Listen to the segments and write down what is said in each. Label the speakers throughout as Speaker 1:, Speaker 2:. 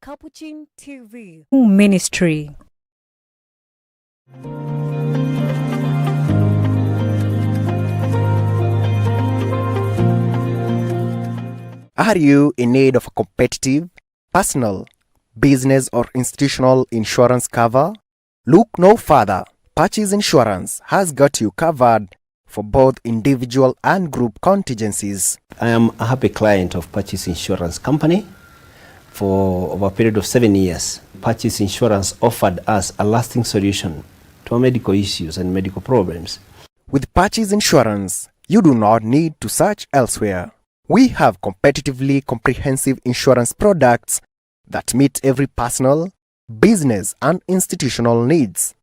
Speaker 1: Capuchin TV Ministry.
Speaker 2: Are you in need of a competitive, personal, business or institutional insurance cover? Look no further. PACIS Insurance has got you covered for both individual and group contingencies.
Speaker 3: I am a happy client of PACIS Insurance Company for over a period of 7 years. PACIS Insurance offered us a lasting solution to our medical issues and medical problems.
Speaker 2: With PACIS Insurance, you do not need to search elsewhere. We have competitively comprehensive insurance products that meet every personal, business and institutional needs.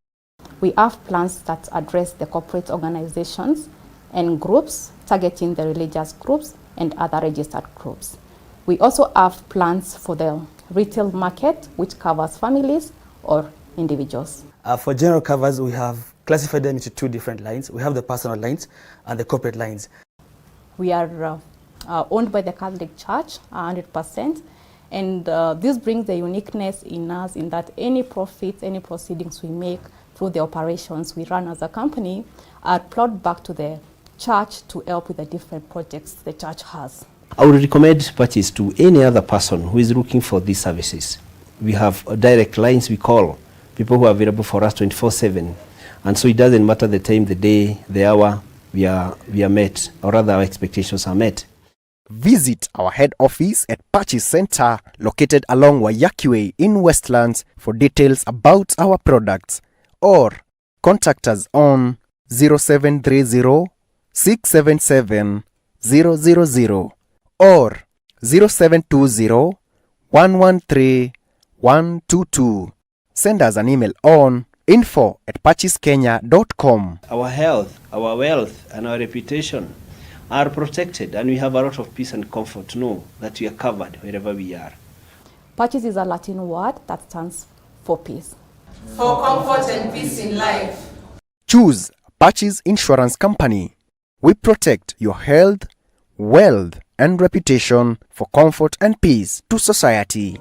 Speaker 4: We have plans that address the corporate organizations and groups, targeting the religious groups and other registered groups. We also have plans for the retail market, which covers families or individuals.
Speaker 5: For general covers, we have classified them into two different lines. We have the personal lines and the corporate lines.
Speaker 4: We are owned by the Catholic Church 100%, and this brings the uniqueness in us in that any profits, any proceedings we make through the operations we run as a company are plowed back to the church to help with the different projects the church has.
Speaker 3: I would recommend PACIS to any other person who is looking for these services. We have direct lines we call, people who are available for us 24/7. And so it doesn't matter the time, the day, the hour, we are met, or rather our expectations are met.
Speaker 2: Visit our head office at PACIS Center located along Wayaki Way in Westlands for details about our products, or contact us on 0730 677 000 or 0720 113 122. Send us an email on info@paciskenya.com.
Speaker 3: Our health, our wealth and our reputation are protected, and we have a lot of peace and comfort to know that we are covered wherever we are.
Speaker 4: PACIS is a Latin word that stands for peace.
Speaker 6: For comfort and peace in life.
Speaker 2: Choose PACIS Insurance Company. We protect your health, wealth and reputation for comfort and peace to society.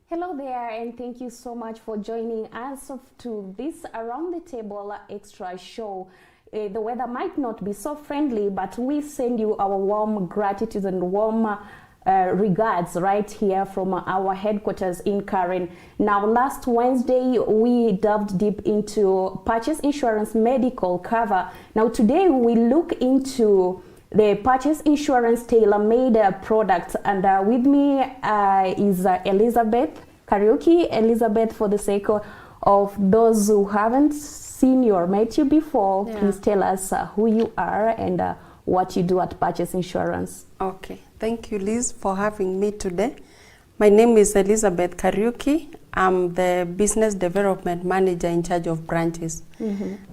Speaker 7: Hello there, and thank you so much for joining us to this Around the Table extra show. The weather might not be so friendly, but we send you our warm gratitude and warm regards right here from our headquarters in Karen. Now, last Wednesday, we delved deep into PACIS Insurance medical cover. Now, today, we look into the PACIS Insurance tailor-made products, and with me is Elizabeth Kariuki. Elizabeth, for the sake of those who haven't seen you or met you before, please tell us who you are and what you do at PACIS Insurance.
Speaker 8: Okay, thank you, Liz, for having me today. My name is Elizabeth Kariuki. I'm the Business Development Manager in charge of branches.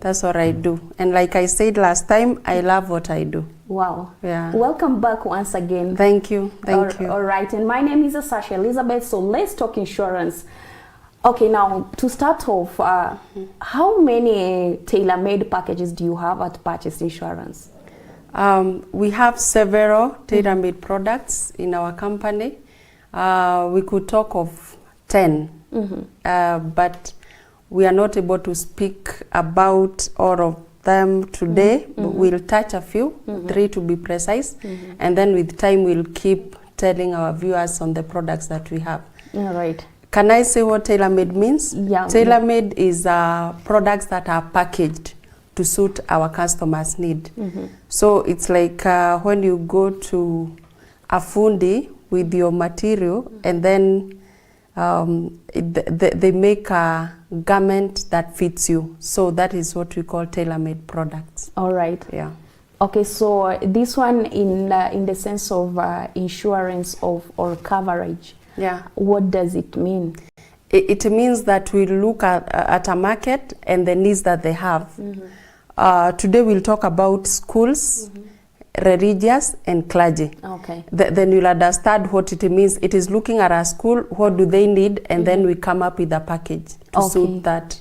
Speaker 8: That's what I do. And like I said last time, I love what I do.
Speaker 7: Wow.
Speaker 8: Yeah.
Speaker 7: Welcome back once again.
Speaker 8: Thank you. Thank you.
Speaker 7: All right. And my name is Sasha Elizabeth. So let's talk insurance. Okay, now to start off, how many tailor-made packages do you have at PACIS Insurance?
Speaker 8: We have several tailor-made products in our company. We could talk of 10, but we are not able to speak about all of them today. But we'll touch a few, 3 to be precise, and then with time we'll keep telling our viewers on the products that we have.
Speaker 7: All right.
Speaker 8: Can I say what tailor-made means?
Speaker 7: Yeah.
Speaker 8: Tailor-made is products that are packaged to suit our customers' need. So it's like when you go to a fundi with your material, and then they make a garment that fits you. So that is what we call tailor-made products.
Speaker 7: All right.
Speaker 8: Yeah.
Speaker 7: Okay, so this one in the sense of insurance or coverage.
Speaker 8: Yeah.
Speaker 7: What does it mean?
Speaker 8: It means that we look at a market and the needs that they have. Today we'll talk about schools, religious and clergy.
Speaker 7: Okay.
Speaker 8: Then you'll understand what it means. It is looking at a school, what do they need, and then we come up with a package to suit that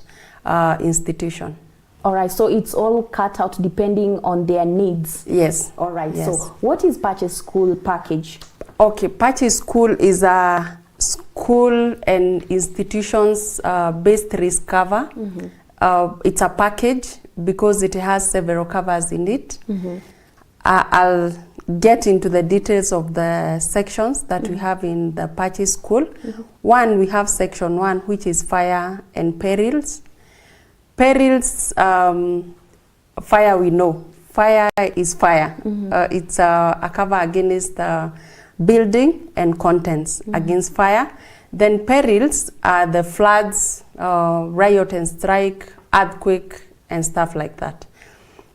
Speaker 8: institution.
Speaker 7: All right, so it's all cut out depending on their needs.
Speaker 8: Yes.
Speaker 7: All right,
Speaker 8: Yes.
Speaker 7: so what is PACIS School package?
Speaker 8: Okay, PACIS School is a school and institutions based risk cover. It's a package because it has several covers in it. I'll get into the details of the sections that we have in the PACIS School. One, we have section 1, which is fire and perils. Perils, fire we know. Fire is fire. It's a cover against building and contents against fire. Then perils are the floods, riot and strike, earthquake, and stuff like that.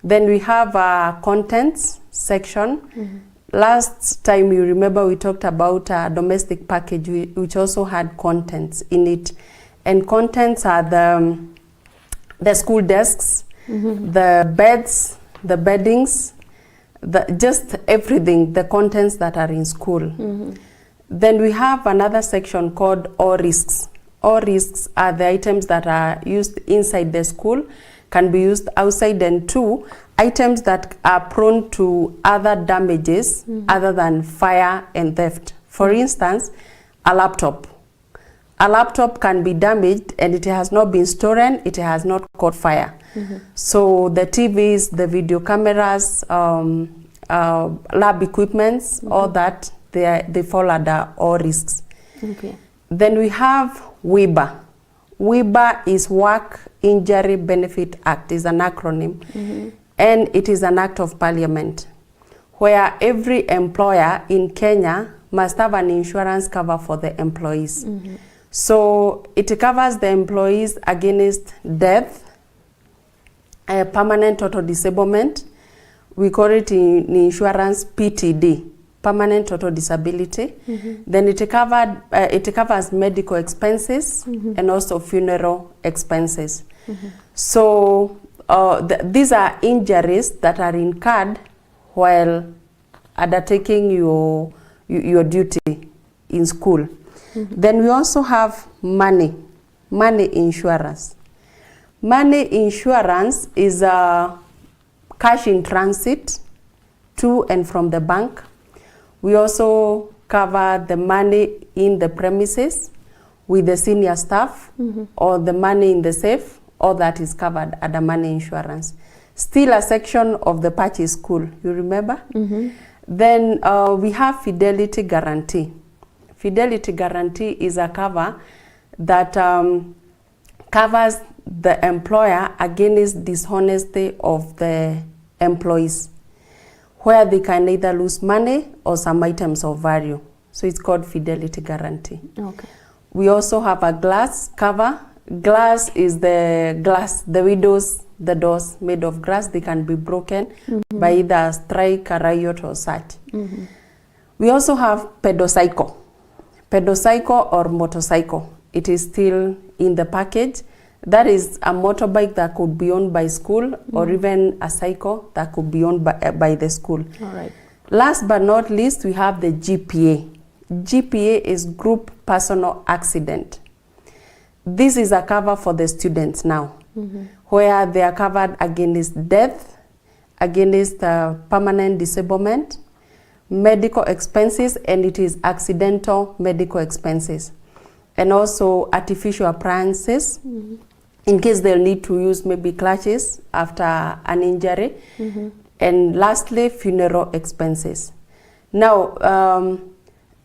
Speaker 8: Then we have a contents section. Last time you remember we talked about a domestic package which also had contents in it. And contents are the school desks, the beds, the beddings, just everything, the contents that are in school. Then we have another section called all risks. All risks are the items that are used inside the school, can be used outside, and 2, items that are prone to other damages other than fire and theft. For instance, a laptop. A laptop can be damaged and it has not been stolen, it has not caught fire. So the TVs, the video cameras, lab equipments, all that, they fall under all risks.
Speaker 7: Okay.
Speaker 8: Then we have WIBA. WIBA is Work Injury Benefit Act, is an acronym, and it is an act of parliament where every employer in Kenya must have an insurance cover for the employees. So it covers the employees against death, permanent total disablement. We call it in insurance PTD, permanent total disability. Then it covers medical expenses and also funeral expenses. So these are injuries that are incurred while undertaking your duty in school. Then we also have money insurance. Money insurance is a cash in transit to and from the bank. We also cover the money in the premises with the senior staff, or the money in the safe. All that is covered under money insurance. Still a section of the PACIS School, you remember? Then we have fidelity guarantee. Fidelity guarantee is a cover that covers the employer against dishonesty of the employees, where they can either lose money or some items of value. So it's called fidelity guarantee.
Speaker 7: Okay.
Speaker 8: We also have a glass cover. Glass is the windows, the doors made of glass. They can be broken by either a strike, a riot, or such. We also have pedocycle. Pedocycle or motorcycle. It is still in the package. That is a motorbike that could be owned by school, or even a cycle that could be owned by the school.
Speaker 7: All right.
Speaker 8: Last but not least, we have the GPA. GPA is group personal accident. This is a cover for the students now, where they are covered against death, against permanent disablement, medical expenses, and it is accidental medical expenses, and also artificial appliances, in case they'll need to use maybe clutches after an injury, and lastly, funeral expenses. Now,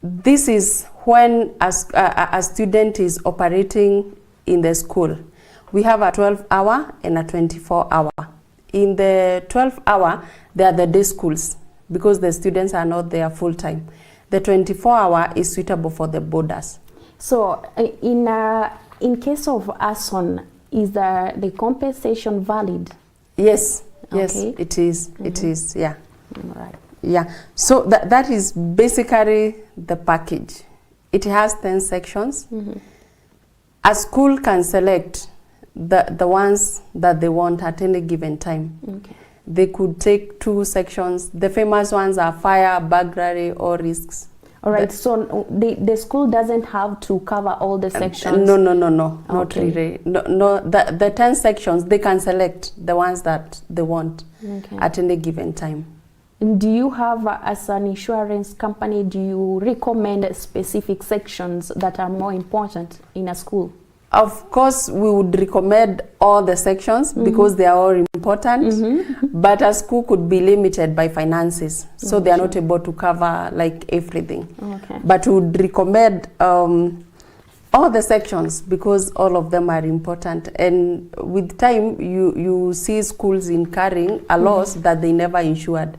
Speaker 8: this is when a student is operating in the school. We have a 12-hour and a 24-hour. In the 12-hour, they are the day schools, because the students are not there full-time. The 24-hour is suitable for the boarders.
Speaker 7: So in case of arson, is the compensation valid?
Speaker 8: Yes, yes,
Speaker 7: Okay.
Speaker 8: it is. It is, yeah.
Speaker 7: All right.
Speaker 8: Yeah, so that is basically the package. It has 10 sections. A school can select the ones that they want at any given time.
Speaker 7: Okay.
Speaker 8: They could take 2 sections. The famous ones are fire, burglary, or risks.
Speaker 7: All right, so the school doesn't have to cover all the sections?
Speaker 8: No, not really. No, the 10 sections, they can select the ones that they want at any given time.
Speaker 7: Do you have, as an insurance company, do you recommend specific sections that are more important in a school?
Speaker 8: Of course, we would recommend all the sections because they are all important, but a school could be limited by finances, so they are not able to cover like everything. But we would recommend all the sections because all of them are important, and with time you see schools incurring a loss that they never insured.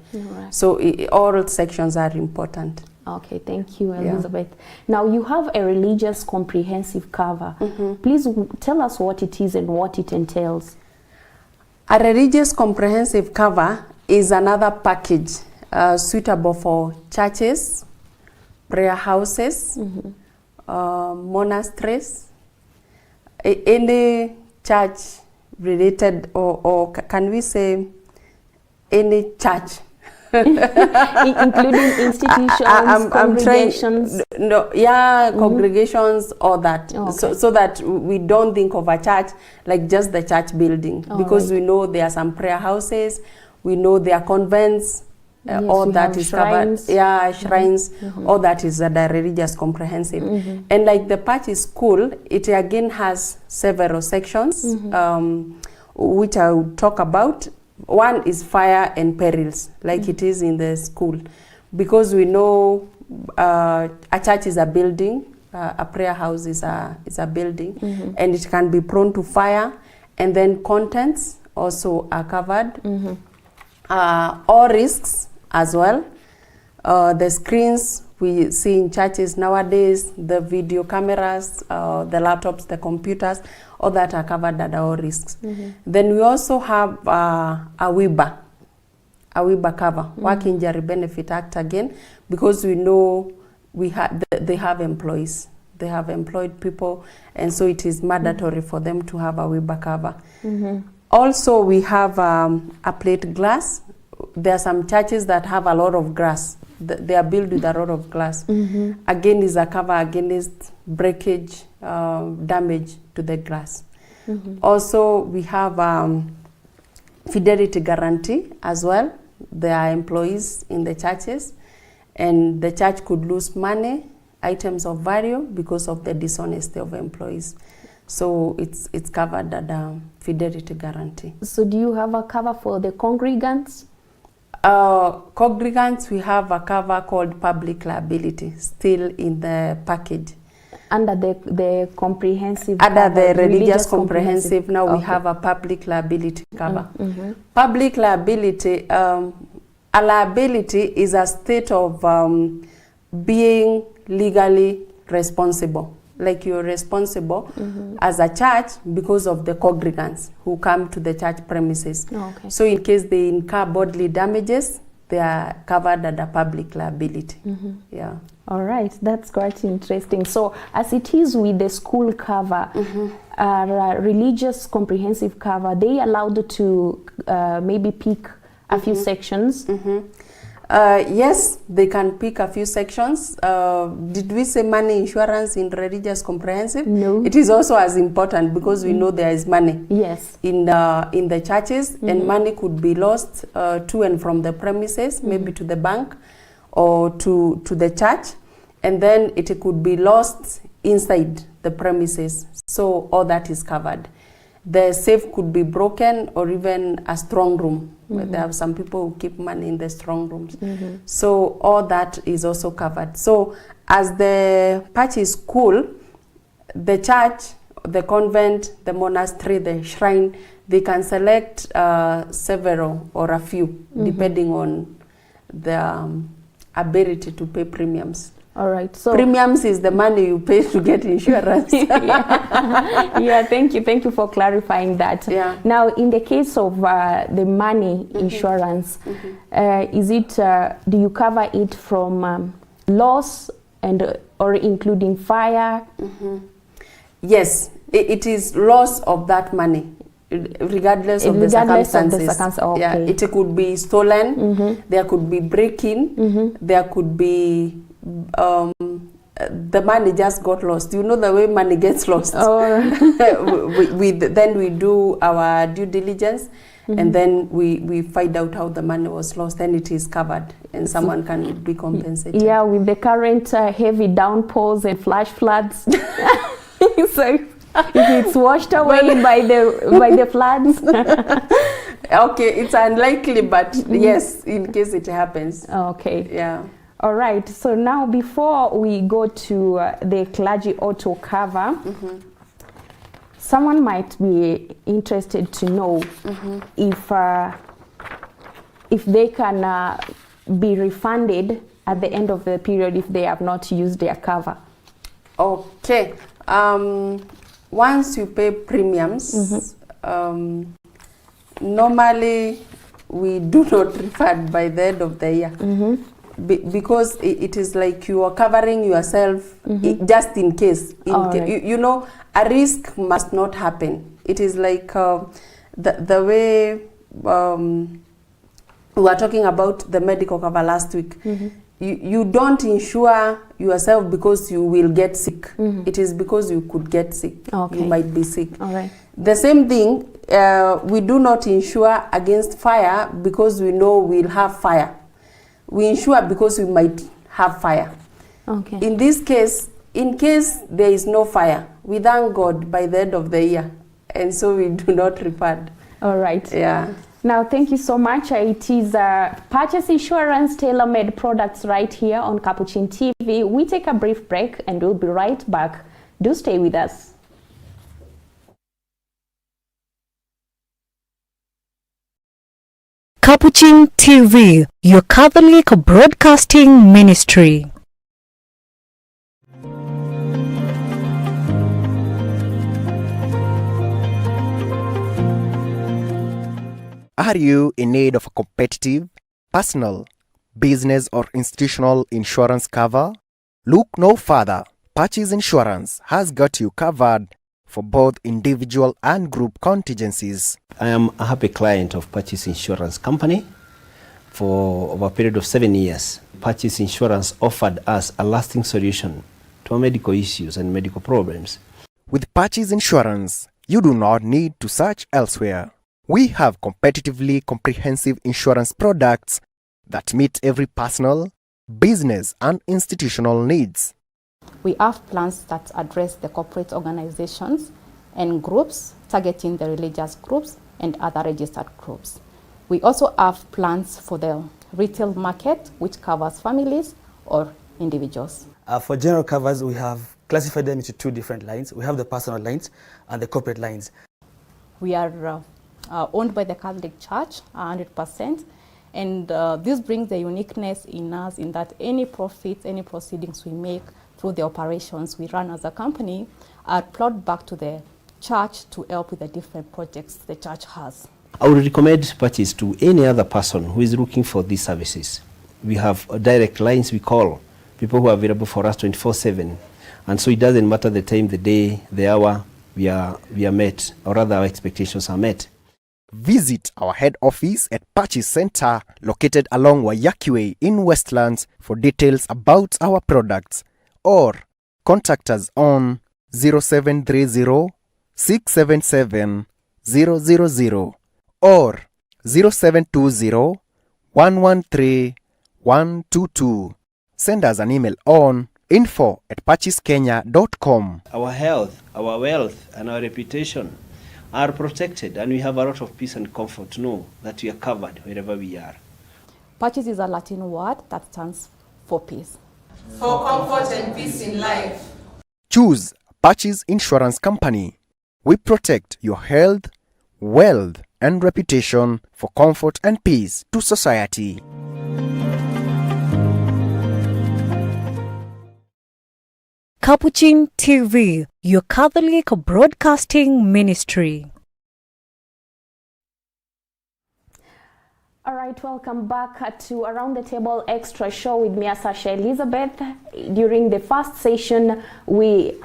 Speaker 8: So all sections are important.
Speaker 7: Okay, thank you, Elizabeth. Now, you have a religious comprehensive cover. Please tell us what it is and what it entails.
Speaker 8: A religious comprehensive cover is another package suitable for churches, prayer houses, monasteries, any church related, or can we say any church?
Speaker 7: Including institutions, congregations.
Speaker 8: Congregations, all that. So that we don't think of a church like just the church building, because we know there are some prayer houses, we know there are convents, all that is shrines. Covered. Shrines, all that is the religious comprehensive. And like the PACIS school, it again has several sections, which I will talk about. One is fire and perils, like it is in the school, because we know a church is a building, a prayer house is a building, and it can be prone to fire, and then contents also are covered. All risks as well. The screens we see in churches nowadays, the video cameras, the laptops, the computers, all that are covered under all risks. Then we also have a WIBA cover, Work Injury Benefit Act again, because we know they have employees. They have employed people, and so it is mandatory for them to have a WIBA cover. Also, we have a plate glass. There are some churches that have a lot of glass. They are built with a lot of glass. Again, is a cover against breakage, damage to the glass. Also, we have fidelity guarantee as well. There are employees in the churches, and the church could lose money, items of value, because of the dishonesty of employees. So it's covered under fidelity guarantee.
Speaker 7: So do you have a cover for the congregants?
Speaker 8: Congregants, we have a cover called public liability, still in the package.
Speaker 7: Under the comprehensive
Speaker 8: Under the religious comprehensive, now we have a public liability cover. Public liability, a liability is a state of being legally responsible. Like you're responsible as a church because of the congregants who come to the church premises. So in case they incur bodily damages, they are covered under public liability.
Speaker 7: All right, that's quite interesting. So as it is with the school cover, religious comprehensive cover, they allowed to maybe pick a few sections?
Speaker 8: Yes, they can pick a few sections. Did we say money insurance in religious comprehensive?
Speaker 7: No.
Speaker 8: It is also as important because we know there is money.
Speaker 7: Yes.
Speaker 8: In the churches, and money could be lost to and from the premises, maybe to the bank or to the church, and then it could be lost inside the premises. So all that is covered. The safe could be broken, or even a strong room. There are some people who keep money in the strong rooms. So all that is also covered. So as the PACIS school, the church, the convent, the monastery, the shrine, they can select several or a few, depending on the ability to pay premiums.
Speaker 7: All right. So
Speaker 8: premiums is the money you pay to get insurance.
Speaker 7: Yeah, thank you for clarifying that. Now, in the case of the money insurance, is it do you cover it from loss and or including fire?
Speaker 8: Yes, it is loss of that money, regardless of the circumstances.
Speaker 7: Okay.
Speaker 8: It could be stolen, there could be break-in, there could be the money just got lost. You know the way money gets lost. Then we do our due diligence, and then we find out how the money was lost, and it is covered, and someone can be compensated.
Speaker 7: Yeah, with the current heavy downpours and flash floods. So if it's washed away by the floods.
Speaker 8: Okay, it's unlikely, but yes, in case it happens.
Speaker 7: Okay.
Speaker 8: Yeah.
Speaker 7: All right. So now, before we go to the clergy auto cover, someone might be interested to know if they can be refunded at the end of the period if they have not used their cover.
Speaker 8: Okay. Once you pay premiums, normally we do not refund by the end of the year. Because it is like you are covering yourself just in case. You know, a risk must not happen. It is like the way we were talking about the medical cover last week. You don't insure yourself because you will get sick. It is because you could get sick. You might be sick.
Speaker 7: All right.
Speaker 8: The same thing, we do not insure against fire because we know we'll have fire. We insure because we might have fire.
Speaker 7: Okay.
Speaker 8: In this case, in case there is no fire, we thank God by the end of the year, and so we do not refund.
Speaker 7: All right.
Speaker 8: Yeah.
Speaker 7: Now, thank you so much. It is Purchase Insurance tailor-made products right here on Capuchin TV. We take a brief break and we'll be right back. Do stay with us.
Speaker 1: Capuchin TV, your Catholic broadcasting ministry.
Speaker 2: Are you in need of a competitive, personal, business or institutional insurance cover? Look no further. PACIS Insurance has got you covered for both individual and group contingencies.
Speaker 3: I am a happy client of PACIS Insurance Company for over a period of 7 years. PACIS Insurance offered us a lasting solution to our medical issues and medical problems.
Speaker 2: With PACIS Insurance, you do not need to search elsewhere. We have competitively comprehensive insurance products that meet every personal, business and institutional needs.
Speaker 4: We have plans that address the corporate organizations and groups, targeting the religious groups and other registered groups. We also have plans for the retail market, which covers families or individuals.
Speaker 5: For general covers, we have classified them into two different lines. We have the personal lines and the corporate lines.
Speaker 4: We are owned by the Catholic Church 100%, and this brings the uniqueness in us in that any profits, any proceedings we make through the operations we run as a company are plowed back to the church to help with the different projects the church has.
Speaker 3: I would recommend PACIS to any other person who is looking for these services. We have direct lines we call, people who are available for us 24/7, and so it doesn't matter the time, the day, the hour, we are met, or rather our expectations are met.
Speaker 2: Visit our head office at PACIS Center located along Wayaki Way in Westlands for details about our products, or contact us on 0730 677 000 or 0720 113 122. Send us an email on info@paciskenya.com.
Speaker 3: Our health, our wealth, and our reputation are protected, and we have a lot of peace and comfort to know that we are covered wherever we are.
Speaker 4: PACIS is a Latin word that stands for peace.
Speaker 6: For comfort and peace in life.
Speaker 2: Choose PACIS Insurance Company. We protect your health, wealth, and reputation for comfort and peace to society.
Speaker 1: Capuchin TV, your Catholic broadcasting ministry.
Speaker 7: All right, welcome back to Around the Table Extra Show with me, Sasha Elizabeth. During the first session, we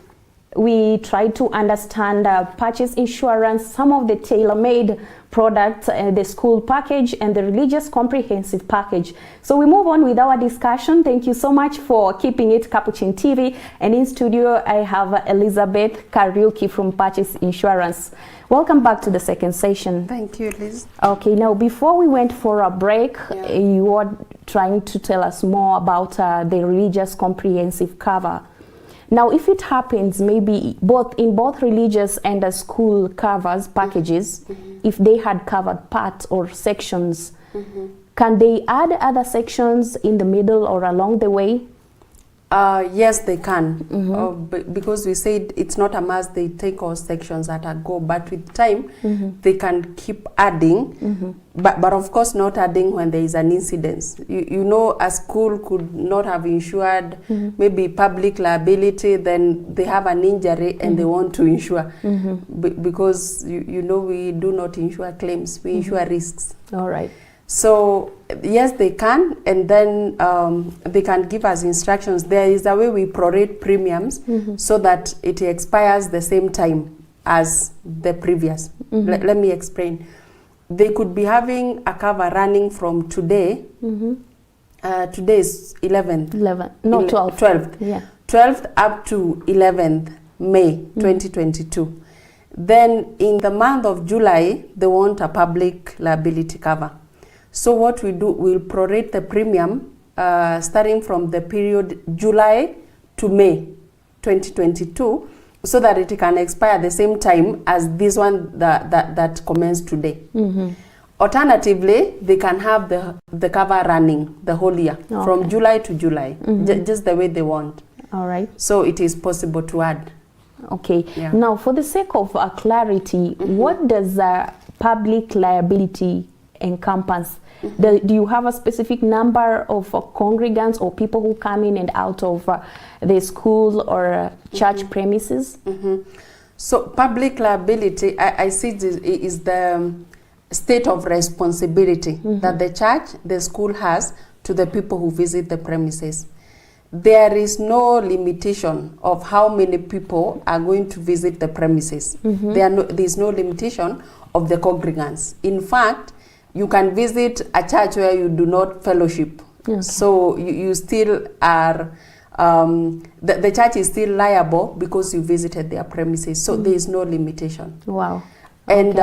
Speaker 7: we try to understand purchase insurance, some of the tailor-made products, the school package and the religious comprehensive package. So we move on with our discussion. Thank you so much for keeping it Capuchin TV. And in studio, I have Elizabeth Kariuki from Purchase Insurance. Welcome back to the second session.
Speaker 8: Thank you, Liz.
Speaker 7: Okay, now before we went for a break, you were trying to tell us more about the religious comprehensive cover. Now, if it happens, maybe in both religious and school covers packages, if they had covered parts or sections, can they add other sections in the middle or along the way?
Speaker 8: Yes, they can, because we said it's not a must they take all sections at a go, but with time they can keep adding, but of course not adding when there is an incident. You know, a school could not have insured maybe public liability, then they have an injury and they want to insure, because you know we do not insure claims, we insure risks.
Speaker 7: All right.
Speaker 8: So yes, they can, and then they can give us instructions. There is a way we prorate premiums so that it expires the same time as the previous. Let me explain. They could be having a cover running from today. Today is 11th.
Speaker 7: 12th.
Speaker 8: 12th.
Speaker 7: Yeah.
Speaker 8: 12th up to 11th May 2022. Then in the month of July, they want a public liability cover. So what we do, we'll prorate the premium starting from the period July to May 2022, so that it can expire the same time as this one that commenced today. Alternatively, they can have the cover running the whole year, from July to July, just the way they want.
Speaker 7: All right.
Speaker 8: So it is possible to add.
Speaker 7: Okay. Yeah. Now, for the sake of clarity, what does public liability encompass? Do you have a specific number of congregants or people who come in and out of the school or church premises?
Speaker 8: So public liability, I see this is the state of responsibility that the church, the school has to the people who visit the premises. There is no limitation of how many people are going to visit the premises. There is no limitation of the congregants. In fact, you can visit a church where you do not fellowship. So you still are, the church is still liable because you visited their premises. So there is no limitation.
Speaker 7: Wow.
Speaker 8: And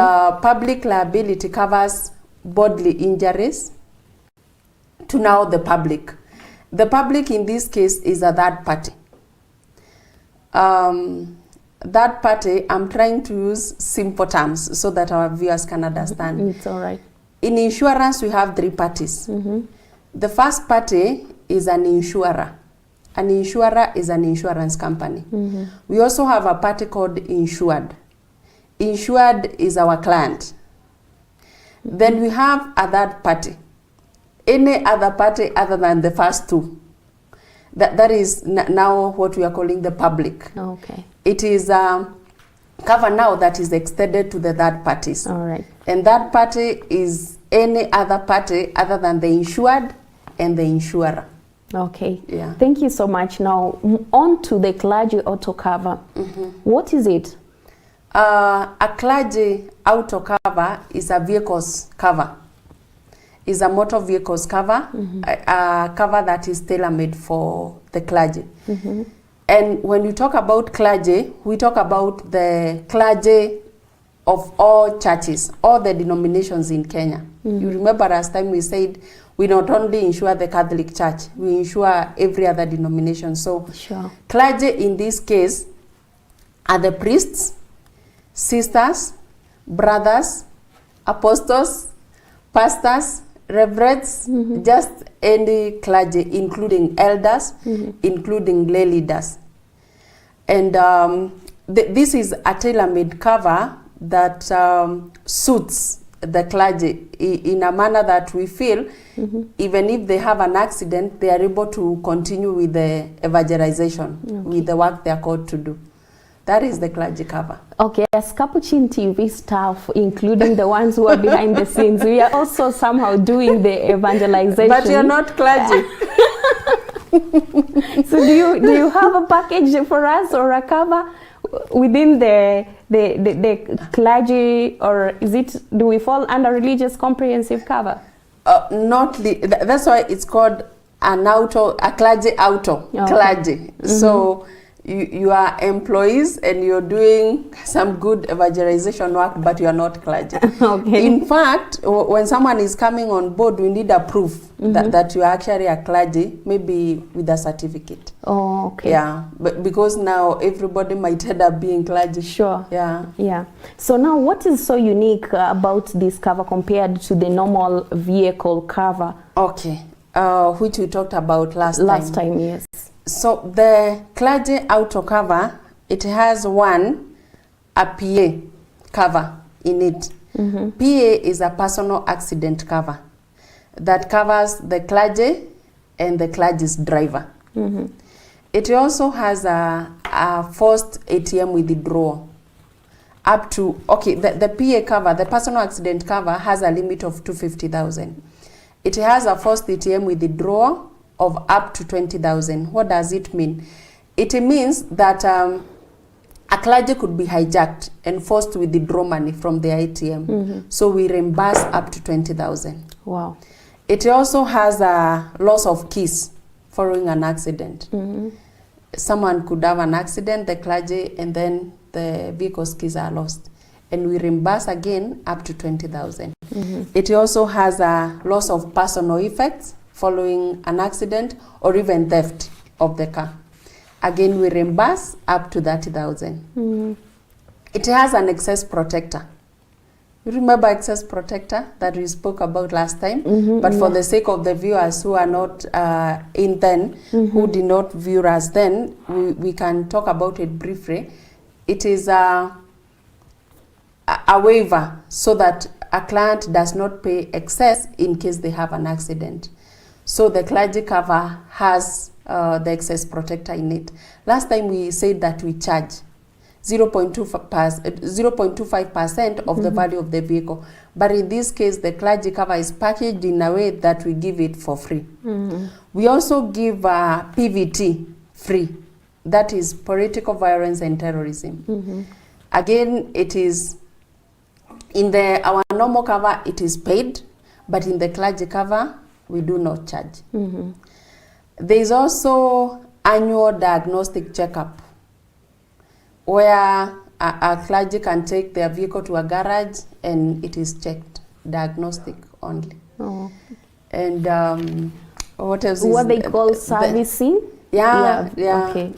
Speaker 8: public liability covers bodily injuries to now the public. The public in this case is a third party. That party, I'm trying to use simple terms so that our viewers can understand.
Speaker 7: It's all right.
Speaker 8: In insurance, we have three parties. The first party is an insurer. An insurer is an insurance company. We also have a party called insured. Insured is our client. Then we have a third party. Any other party other than the first two. That is now what we are calling the public.
Speaker 7: Okay.
Speaker 8: It is cover now that is extended to the third parties.
Speaker 7: All right.
Speaker 8: And that party is any other party other than the insured and the insurer.
Speaker 7: Okay.
Speaker 8: Yeah.
Speaker 7: Thank you so much. Now, on to the clergy auto cover. What is it?
Speaker 8: A clergy auto cover is a vehicles cover. Is a motor vehicles cover, a cover that is tailor-made for the clergy. And when you talk about clergy, we talk about the clergy of all churches, all the denominations in Kenya. You remember last time we said we not only insure the Catholic Church, we insure every other denomination. So clergy in this case are the priests, sisters, brothers, apostles, pastors, reverends, just any clergy, including elders, including lay leaders. And this is a tailor-made cover that suits the clergy in a manner that we feel even if they have an accident, they are able to continue with the evangelization, with the work they are called to do. That is the clergy cover.
Speaker 7: Okay, as Capuchin TV staff, including the ones who are behind the scenes, we are also somehow doing the evangelization.
Speaker 8: But you're not clergy.
Speaker 7: So do you have a package for us or a cover within the clergy, or is it, do we fall under religious comprehensive cover?
Speaker 8: That's why it's called a clergy auto,
Speaker 7: Okay.
Speaker 8: clergy. So you are employees and you're doing some good evangelization work, but you are not clergy.
Speaker 7: Okay.
Speaker 8: In fact, when someone is coming on board, we need a proof that you are actually a clergy, maybe with a certificate.
Speaker 7: Oh, okay.
Speaker 8: Yeah, but because now everybody might end up being clergy.
Speaker 7: Sure.
Speaker 8: Yeah.
Speaker 7: Yeah. So now, what is so unique about this cover compared to the normal vehicle cover?
Speaker 8: Okay. Which we talked about last
Speaker 7: time, yes.
Speaker 8: So the clergy auto cover, it has a PA cover in it. PA is a personal accident cover that covers the clergy and the clergy's driver. It also has a forced ATM withdrawal up to, okay, the PA cover, the personal accident cover, has a limit of 250,000. It has a forced ATM withdrawal of up to 20,000. What does it mean? It means that a clergy could be hijacked and forced to withdraw money from their ATM. So we reimburse up to 20,000.
Speaker 7: Wow.
Speaker 8: It also has a loss of keys following an accident. Someone could have an accident, the clergy, and then the vehicle's keys are lost. And we reimburse again up to 20,000. It also has a loss of personal effects following an accident or even theft of the car. Again, we reimburse up to 30,000. It has an excess protector. You remember excess protector that we spoke about last time? But for the sake of the viewers who are not in then, who did not view us then, we can talk about it briefly. It is a waiver so that a client does not pay excess in case they have an accident. So the clergy cover has the excess protector in it. Last time we said that we charge 0.25% of the value of the vehicle. But in this case, the clergy cover is packaged in a way that we give it for free. We also give PVT free. That is political violence and terrorism. Again, it is in our normal cover, it is paid, but in the clergy cover, we do not charge. There is also annual diagnostic checkup, where a clergy can take their vehicle to a garage and it is checked, diagnostic only. And what else?
Speaker 7: What they call servicing?
Speaker 8: Okay.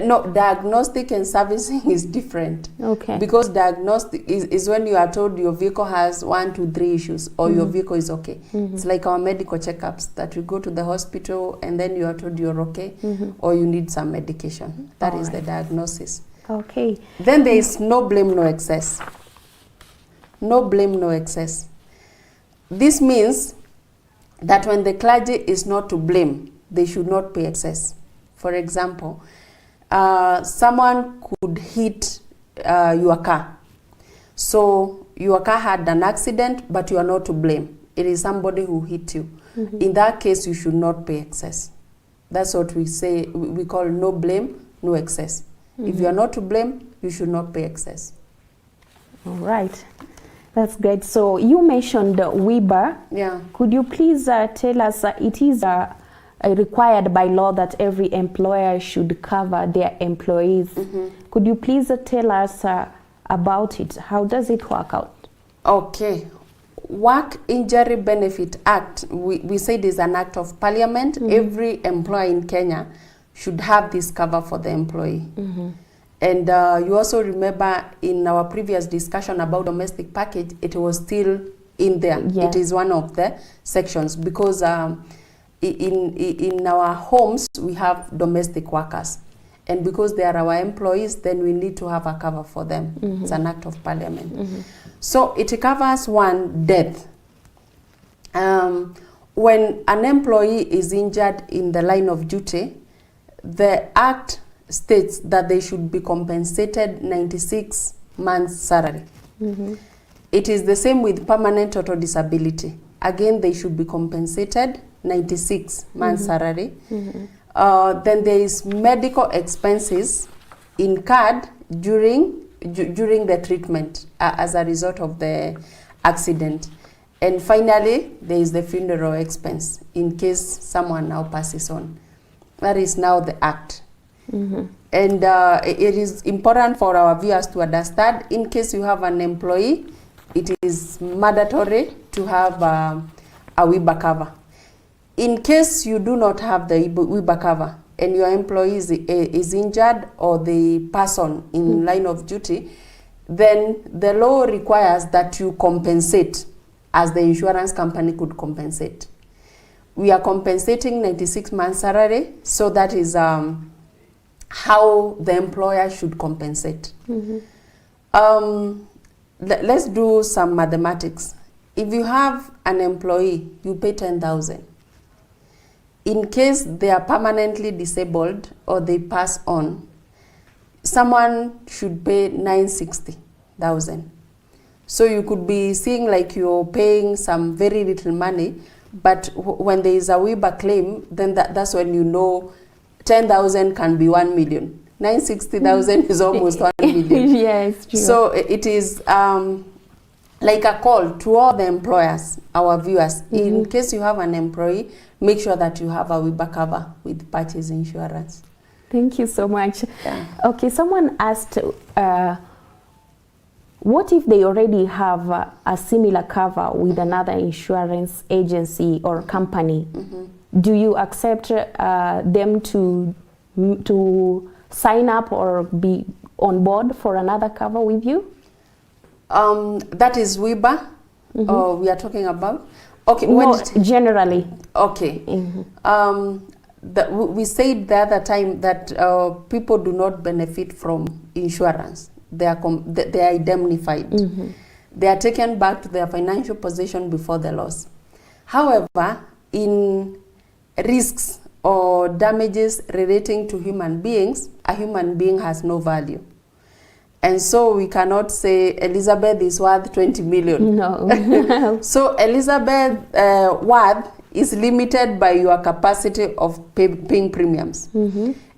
Speaker 8: No, diagnostic and servicing is different.
Speaker 7: Okay.
Speaker 8: Because diagnostic is when you are told your vehicle has 1, 2, 3 issues, or your vehicle is okay. It's like our medical checkups that you go to the hospital and then you are told you're okay, or you need some medication. That is the diagnosis.
Speaker 7: Okay.
Speaker 8: Then there is no blame, no excess. No blame, no excess. This means that when the clergy is not to blame, they should not pay excess. For example, someone could hit your car. So your car had an accident, but you are not to blame. It is somebody who hit you. In that case, you should not pay excess. That's what we say, we call no blame, no excess. If you are not to blame, you should not pay excess.
Speaker 7: All right. That's great. So you mentioned WIBA.
Speaker 8: Yeah.
Speaker 7: Could you please tell us, it is required by law that every employer should cover their employees. Could you please tell us about it? How does it work out?
Speaker 8: Okay. Work Injury Benefit Act, we said is an act of parliament. Every employer in Kenya should have this cover for the employee. And you also remember in our previous discussion about domestic package, it was still in there.
Speaker 7: Yeah.
Speaker 8: It is one of the sections because in our homes, we have domestic workers. And because they are our employees, then we need to have a cover for them. It's an act of parliament. So it covers one, death. When an employee is injured in the line of duty, the act states that they should be compensated 96 months salary. It is the same with permanent total disability. Again, they should be compensated 96 months salary. Then there is medical expenses incurred during the treatment as a result of the accident. And finally, there is the funeral expense in case someone now passes on. That is now the act. And it is important for our viewers to understand, in case you have an employee, it is mandatory to have a WIBA cover. In case you do not have the WIBA cover and your employee is injured or the person in line of duty, then the law requires that you compensate as the insurance company could compensate. We are compensating 96 months salary, so that is how the employer should compensate. Let's do some mathematics. If you have an employee, you pay 10,000. In case they are permanently disabled or they pass on, someone should pay 960,000. So you could be seeing like you're paying some very little money, but when there is a WIBA claim, then that's when you know 10,000 can be 1 million. 960,000 is almost 1 million.
Speaker 7: Yes, true.
Speaker 8: So it is like a call to all the employers, our viewers. In case you have an employee, make sure that you have a WIBA cover with PACIS insurance.
Speaker 7: Thank you so much.
Speaker 8: Yeah.
Speaker 7: Okay, someone asked, what if they already have a similar cover with another insurance agency or company? Do you accept them to sign up or be on board for another cover with you?
Speaker 8: That is WIBA we are talking about. Okay,
Speaker 7: no, generally.
Speaker 8: Okay. We said the other time that people do not benefit from insurance. They are indemnified. They are taken back to their financial position before the loss. However, in risks or damages relating to human beings, a human being has no value. And so we cannot say Elizabeth is worth 20 million.
Speaker 7: No.
Speaker 8: So Elizabeth worth is limited by your capacity of paying premiums.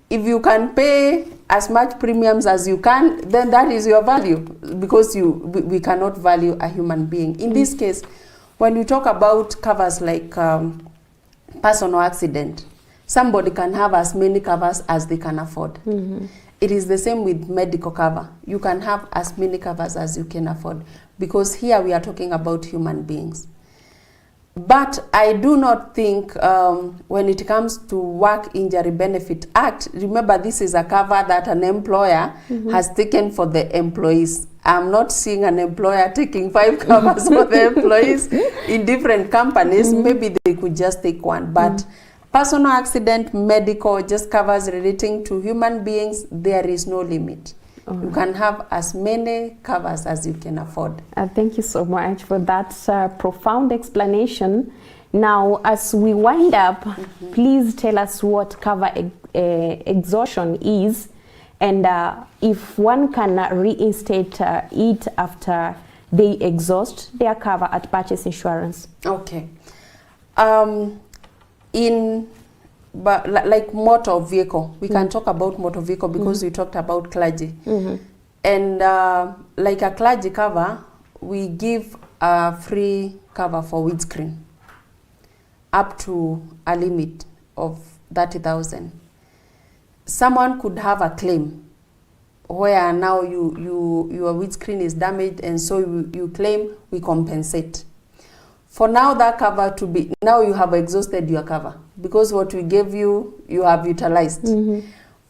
Speaker 8: If you can pay as much premiums as you can, then that is your value, because we cannot value a human being. In this case, when you talk about covers like personal accident, somebody can have as many covers as they can afford. It is the same with medical cover. You can have as many covers as you can afford, because here we are talking about human beings. But I do not think when it comes to Work Injury Benefit Act, remember this is a cover that an employer has taken for the employees. I'm not seeing an employer taking 5 covers for the employees in different companies. Maybe they could just take one. But personal accident, medical, just covers relating to human beings, there is no limit. You can have as many covers as you can afford.
Speaker 7: Thank you so much for that profound explanation. Now, as we wind up, please tell us what cover exhaustion is, and if one can reinstate it after they exhaust their cover at PACIS Insurance.
Speaker 8: Okay. But like motor vehicle, we can talk about motor vehicle because we talked about clergy. And like a clergy cover, we give a free cover for windscreen up to a limit of 30,000. Someone could have a claim where now your windscreen is damaged, and so you claim, we compensate. For now, that cover to be, now you have exhausted your cover, because what we gave you, you have utilized.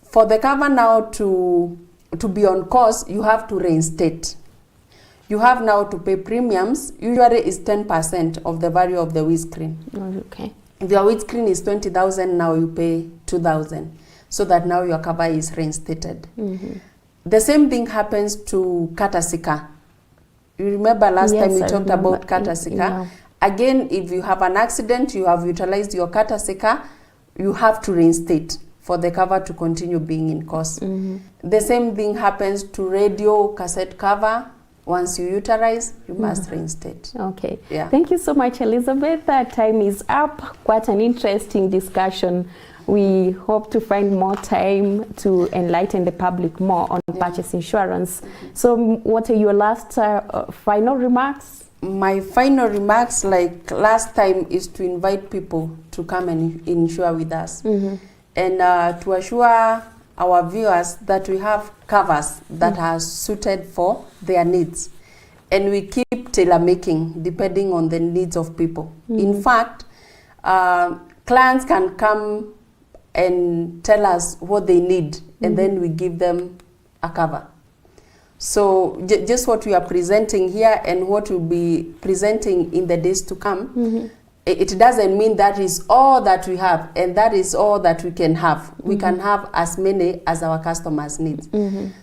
Speaker 8: For the cover now to be on course, you have to reinstate. You have now to pay premiums. Usually is 10% of the value of the windscreen.
Speaker 7: Okay.
Speaker 8: If your windscreen is 20,000, now you pay 2,000, so that now your cover is reinstated. The same thing happens to courtesy car. You remember last time we talked about courtesy car. Again, if you have an accident, you have utilized your courtesy car, you have to reinstate for the cover to continue being in course. The same thing happens to radio cassette cover, Once you utilize, you must reinstate.
Speaker 7: Okay.
Speaker 8: Yeah.
Speaker 7: Thank you so much, Elizabeth. Time is up. Quite an interesting discussion. We hope to find more time to enlighten the public more on purchase insurance. So what are your last final remarks?
Speaker 8: My final remarks, like last time, is to invite people to come and insure with us. And to assure our viewers that we have covers that are suited for their needs. And we keep tailor-making depending on the needs of people. In fact, clients can come and tell us what they need, and then we give them a cover. So just what we are presenting here and what we'll be presenting in the days to come, it doesn't mean that is all that we have and that is all that we can have. We can have as many as our customers need.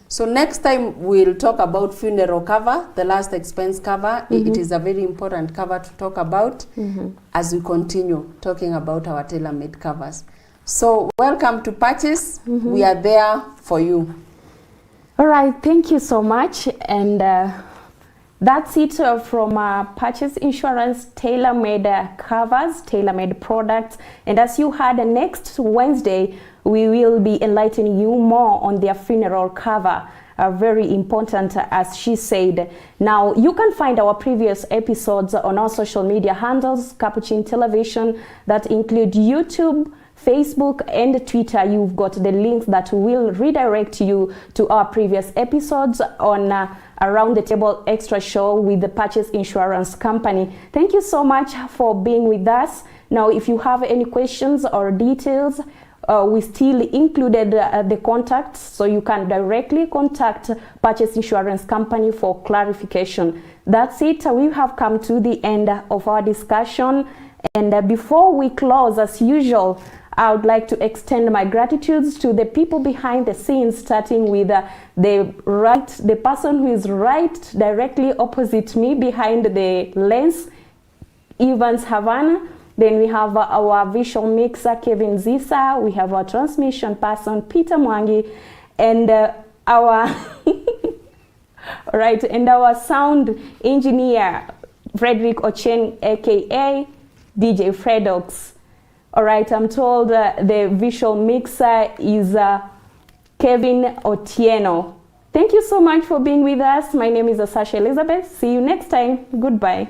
Speaker 8: So next time we'll talk about funeral cover, the last expense cover. It is a very important cover to talk about as we continue talking about our tailor-made covers. So welcome to PACIS. We are there for you.
Speaker 7: All right, thank you so much. And that's it from Purchase Insurance tailor-made covers, tailor-made products. And as you heard, next Wednesday, we will be enlightening you more on their funeral cover. Very important, as she said. Now, you can find our previous episodes on our social media handles, Capuchin Television, that include YouTube, Facebook and Twitter. You've got the links that will redirect you to our previous episodes on Around the Table Extra Show with the Purchase Insurance Company. Thank you so much for being with us. Now, if you have any questions or details, we still included the contacts, so you can directly contact Purchase Insurance Company for clarification. That's it. We have come to the end of our discussion. And before we close, as usual, I would like to extend my gratitudes to the people behind the scenes, starting with the person who is right directly opposite me behind the lens, Evans Havana. Then we have our visual mixer, Kevin Zisa. We have our transmission person, Peter Mwangi, and our right, and our sound engineer, Frederick Ochen, aka DJ Fredox. All right, I'm told the visual mixer is Kevin Otieno. Thank you so much for being with us. My name is Sasha Elizabeth. See you next time. Goodbye.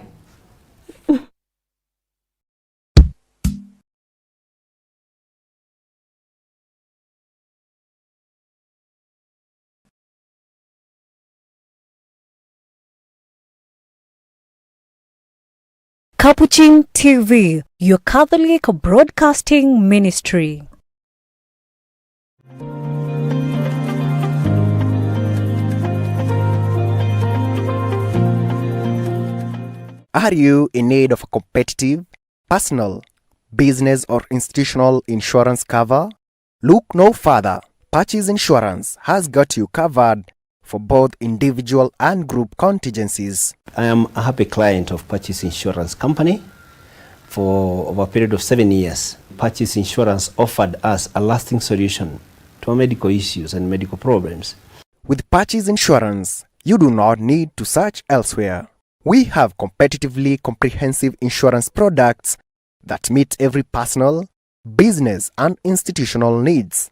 Speaker 1: Capuchin TV, your Catholic broadcasting ministry.
Speaker 2: Are you in need of a competitive, personal, business or institutional insurance cover? Look no further. PACIS Insurance has got you covered for both individual and group contingencies.
Speaker 3: I am a happy client of PACIS Insurance Company for over a period of 7 years. PACIS Insurance offered us a lasting solution to our medical issues and medical problems.
Speaker 2: With PACIS Insurance, you do not need to search elsewhere. We have competitively comprehensive insurance products that meet every personal, business and institutional needs.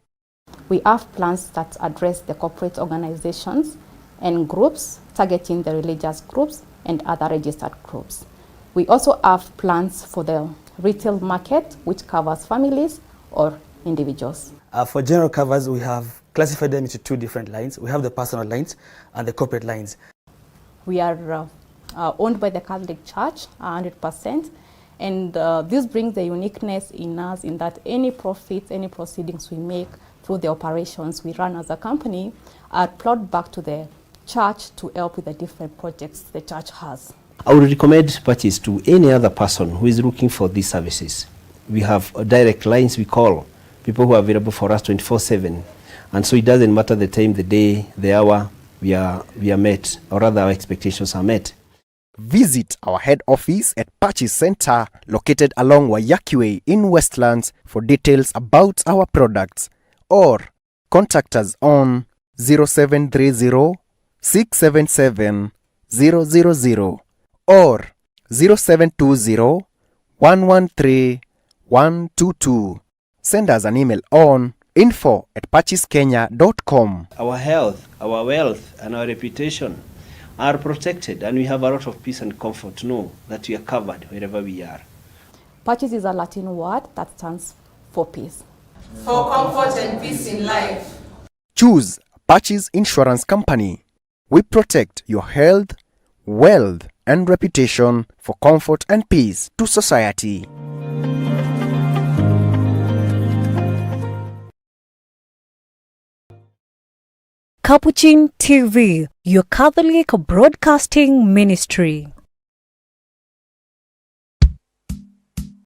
Speaker 4: We have plans that address the corporate organizations and groups, targeting the religious groups and other registered groups. We also have plans for the retail market, which covers families or individuals.
Speaker 5: For general covers, we have classified them into two different lines. We have the personal lines and the corporate lines.
Speaker 4: We are owned by the Catholic Church 100%, and this brings the uniqueness in us in that any profits, any proceedings we make through the operations we run as a company are plowed back to the church to help with the different projects the church has.
Speaker 3: I would recommend PACIS to any other person who is looking for these services. We have direct lines we call, people who are available for us 24/7. And so it doesn't matter the time, the day, the hour, we are met, or rather our expectations are met.
Speaker 2: Visit our head office at PACIS Center, located along Wayaki Way in Westlands, for details about our products, or contact us on 0730 677 000 or 0720 113 122. Send us an email on info@paciskenya.com.
Speaker 3: Our health, our wealth, and our reputation are protected, and we have a lot of peace and comfort to know that we are covered wherever we are.
Speaker 4: PACIS is a Latin word that stands for peace.
Speaker 6: For comfort and peace in life.
Speaker 2: Choose PACIS Insurance Company. We protect your health, wealth, and reputation for comfort and peace to society.
Speaker 1: Capuchin TV, your Catholic broadcasting ministry.